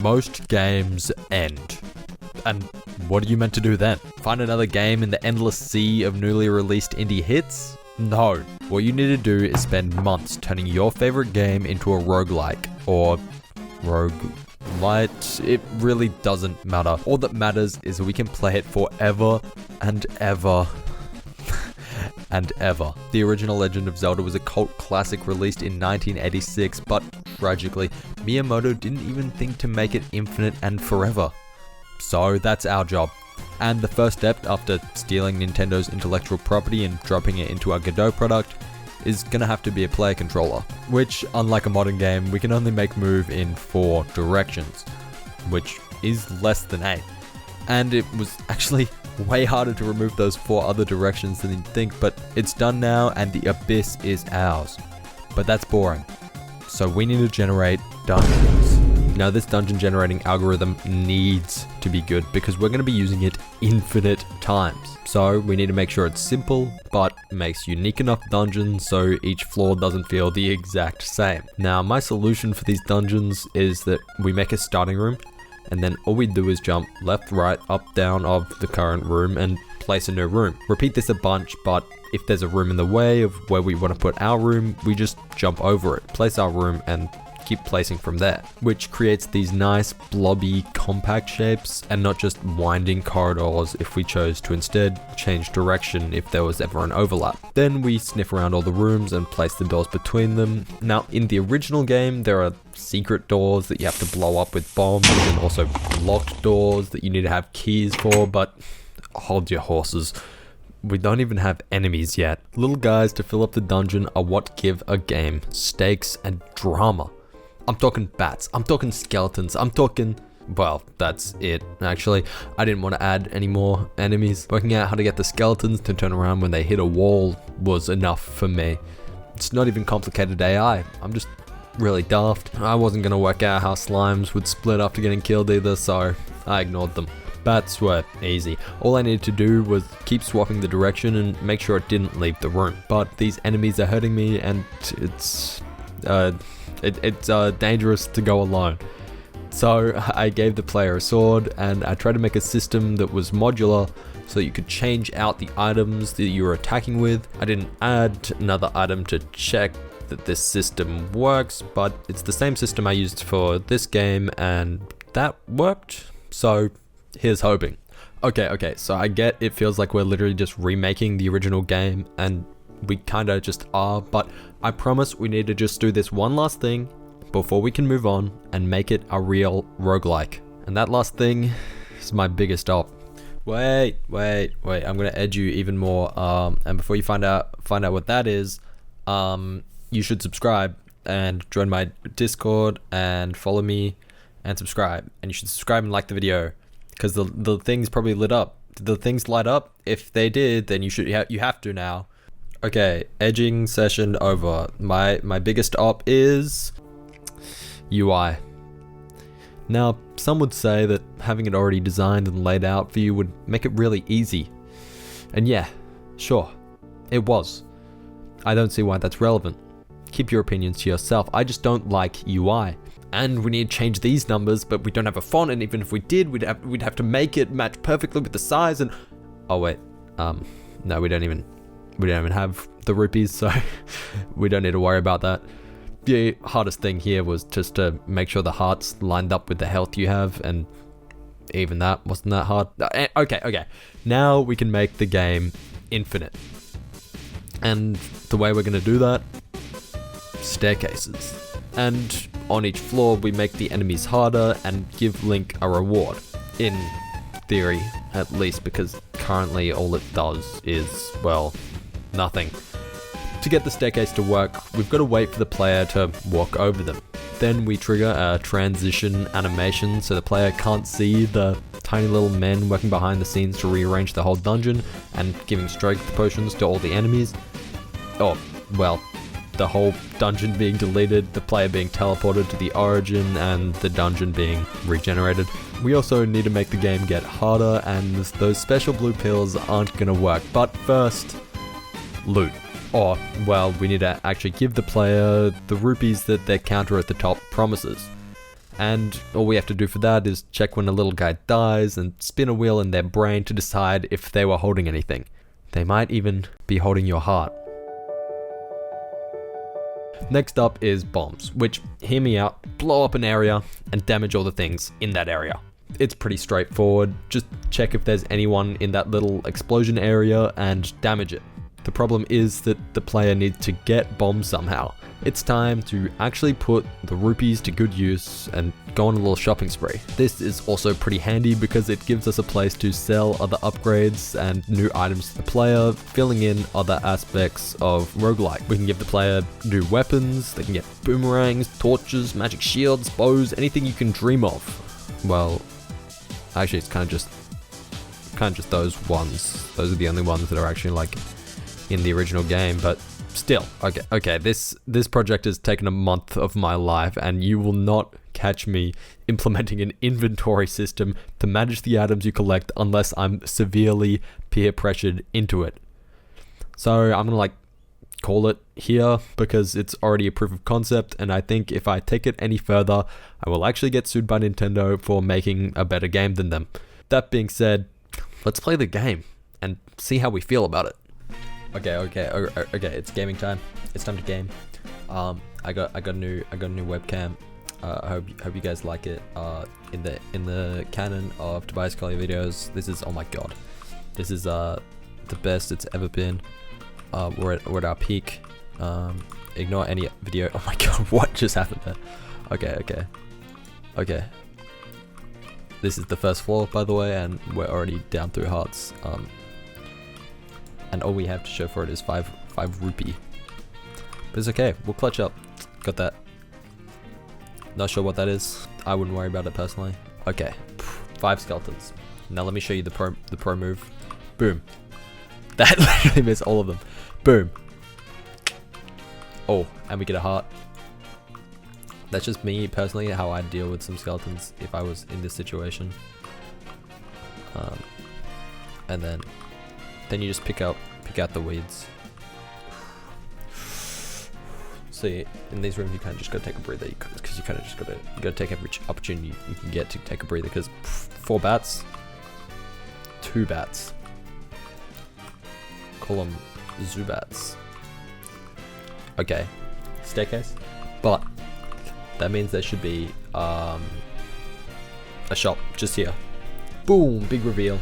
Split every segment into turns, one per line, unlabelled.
Most games end. And what are you meant to do then? Find another game in the endless sea of newly released indie hits? No. What you need to do is spend months turning your favorite game into a roguelike or roguelite. It really doesn't matter. All that matters is we can play it forever and ever and ever. The original Legend of Zelda was a cult classic released in 1986, but tragically, Miyamoto didn't even think to make it infinite and forever. So that's our job. And the first step after stealing Nintendo's intellectual property and dropping it into our Godot product is gonna have to be a player controller, which, unlike a modern game, we can only make move in 4 directions, which is less than 8. And it was actually way harder to remove those 4 other directions than you'd think, but it's done now and the abyss is ours. But that's boring. So we need to generate dungeons. Now this dungeon generating algorithm needs to be good because we're going to be using it infinite times. So we need to make sure it's simple, but makes unique enough dungeons so each floor doesn't feel the exact same. Now my solution for these dungeons is that we make a starting room, and then all we do is jump left, right, up, down of the current room and place a new room. Repeat this a bunch, but if there's a room in the way of where we want to put our room, we just jump over it, place our room, and keep placing from there, which creates these nice blobby compact shapes and not just winding corridors if we chose to instead change direction if there was ever an overlap. Then we sniff around all the rooms and place the doors between them. Now in the original game there are secret doors that you have to blow up with bombs and also locked doors that you need to have keys for, but hold your horses. We don't even have enemies yet. Little guys to fill up the dungeon are what give a game stakes and drama. I'm talking bats, I'm talking skeletons, I'm talking... Well, that's it, actually. I didn't want to add any more enemies. Working out how to get the skeletons to turn around when they hit a wall was enough for me. It's not even complicated AI, I'm just really daft. I wasn't going to work out how slimes would split after getting killed either, so I ignored them. Bats were easy. All I needed to do was keep swapping the direction and make sure it didn't leave the room. But these enemies are hurting me and it's dangerous to go alone. So I gave the player a sword and I tried to make a system that was modular so that you could change out the items that you were attacking with. I didn't add another item to check that this system works, but it's the same system I used for this game and that worked. So here's hoping. Okay, so I get it feels like we're literally just remaking the original game, and we kinda just are, but I promise we need to just do this one last thing before we can move on and make it a real roguelike. And that last thing is my biggest op. Wait, I'm gonna edge you even more, and before you find out what that is, you should subscribe and join my Discord and follow me and subscribe. And you should subscribe and like the video, because the thing's probably lit up. Did the things light up? If they did, then you have to now. Okay, edging session over. My biggest op is UI. Now, some would say that having it already designed and laid out for you would make it really easy. And yeah, sure, it was. I don't see why that's relevant. Keep your opinions to yourself. I just don't like UI. And we need to change these numbers, but we don't have a font, and even if we did, we'd have to make it match perfectly with the size and... Oh wait, no, we don't even have the rupees, so we don't need to worry about that. The hardest thing here was just to make sure the hearts lined up with the health you have, and even that wasn't that hard. Okay. Now we can make the game infinite. And the way we're gonna do that, staircases. And on each floor we make the enemies harder and give Link a reward. In theory, at least, because currently all it does is, well, nothing. To get the staircase to work, we've got to wait for the player to walk over them. Then we trigger a transition animation so the player can't see the tiny little men working behind the scenes to rearrange the whole dungeon and giving strength potions to all the enemies. Oh, well, the whole dungeon being deleted, the player being teleported to the origin, and the dungeon being regenerated. We also need to make the game get harder, and those special blue pills aren't gonna work. But first, loot. Or, well, we need to actually give the player the rupees that their counter at the top promises. And all we have to do for that is check when a little guy dies and spin a wheel in their brain to decide if they were holding anything. They might even be holding your heart. Next up is bombs, which, hear me out, blow up an area and damage all the things in that area. It's pretty straightforward, just check if there's anyone in that little explosion area and damage it. The problem is that the player needs to get bombs somehow. It's time to actually put the rupees to good use and go on a little shopping spree. This is also pretty handy because it gives us a place to sell other upgrades and new items to the player, filling in other aspects of roguelike. We can give the player new weapons, they can get boomerangs, torches, magic shields, bows, anything you can dream of. Well, actually it's kind of just those ones. Those are the only ones that are actually like in the original game, but still, okay, this project has taken a month of my life, and you will not catch me implementing an inventory system to manage the items you collect unless I'm severely peer pressured into it. So I'm gonna like call it here because it's already a proof of concept, and I think if I take it any further, I will actually get sued by Nintendo for making a better game than them. That being said, let's play the game and see how we feel about it. Okay, it's gaming time. It's time to game. I got a new webcam. I hope you guys like it. In the canon of Tobias Collier videos, this is, oh my god, this is the best it's ever been. We're at our peak. Ignore any video. Oh my god, what just happened there? Okay. This is the first floor, by the way, and we're already down through hearts. And all we have to show for it is 5 rupee. But it's okay, we'll clutch up. Got that. Not sure what that is. I wouldn't worry about it personally. Okay, 5 skeletons. Now let me show you the pro move. Boom. That literally missed all of them. Boom. Oh, and we get a heart. That's just me personally, how I deal with some skeletons if I was in this situation. And then you just pick out the weeds. So in these rooms you kind of just gotta take a breather because you kind of just gotta take every opportunity you can get to take a breather, because 4 bats, 2 bats, call them Zubats. Okay, staircase, but that means there should be a shop just here. Boom, big reveal.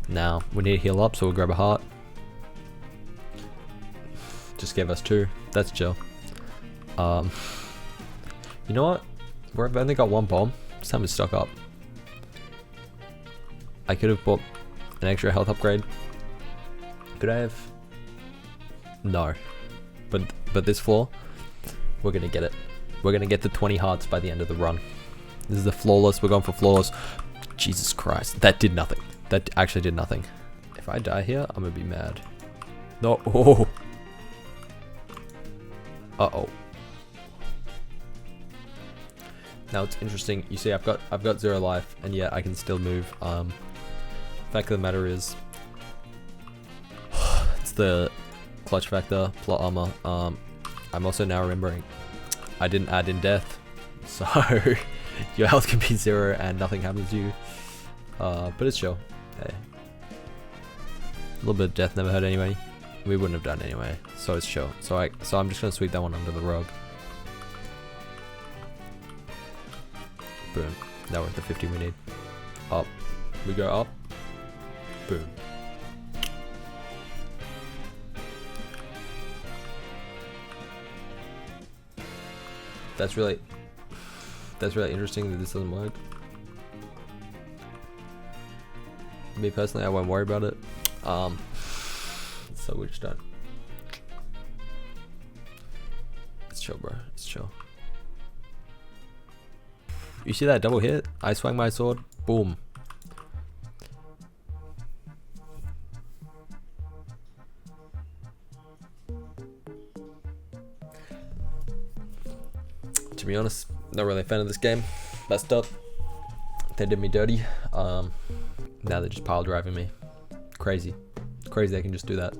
Now we need to heal up, so we'll grab a heart. Just gave us 2. That's chill. You know what? We've only got 1 bomb. It's time to stock up. I could have bought an extra health upgrade. Could I have? No. But this floor, we're gonna get it. We're gonna get the 20 hearts by the end of the run. This is the flawless. We're going for flawless. Jesus Christ, that did nothing. That actually did nothing. If I die here, I'm gonna be mad. No. Oh. Uh-oh. Now it's interesting. You see, I've got 0 life, and yet I can still move. Fact of the matter is, it's the clutch factor, plot armor. I'm also now remembering I didn't add in death, so your health can be 0 and nothing happens to you. But it's chill. Hey, a little bit of death never hurt anyway. We wouldn't have done anyway, so it's chill. So I'm just gonna sweep that one under the rug. Boom. Now we're at the 50 we need. Up. We go up. Boom. That's really interesting that this doesn't work. Me personally, I won't worry about it. So we just don't. It's chill, bro. It's chill. You see that double hit? I swung my sword. Boom. To be honest, not really a fan of this game. Messed up. They did me dirty. Now they're just pile driving me. Crazy. Crazy they can just do that.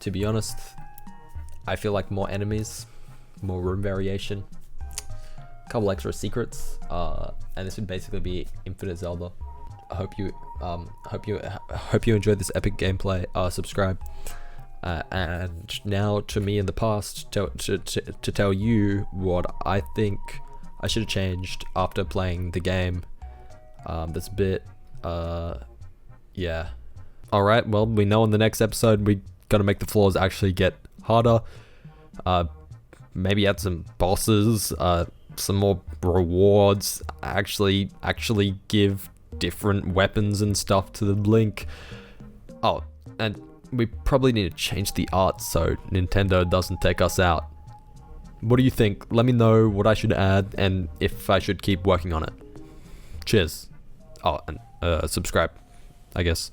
To be honest, I feel like more enemies, more room variation, a couple extra secrets, and this would basically be Infinite Zelda. I hope you enjoyed this epic gameplay. Subscribe. And now to me in the past to tell you what I think I should have changed after playing the game. That's a bit, yeah. Alright, well, we know in the next episode we gotta make the floors actually get harder. Maybe add some bosses, some more rewards, actually give different weapons and stuff to the Link. Oh, and we probably need to change the art so Nintendo doesn't take us out. What do you think? Let me know what I should add and if I should keep working on it. Cheers. Oh, and subscribe, I guess.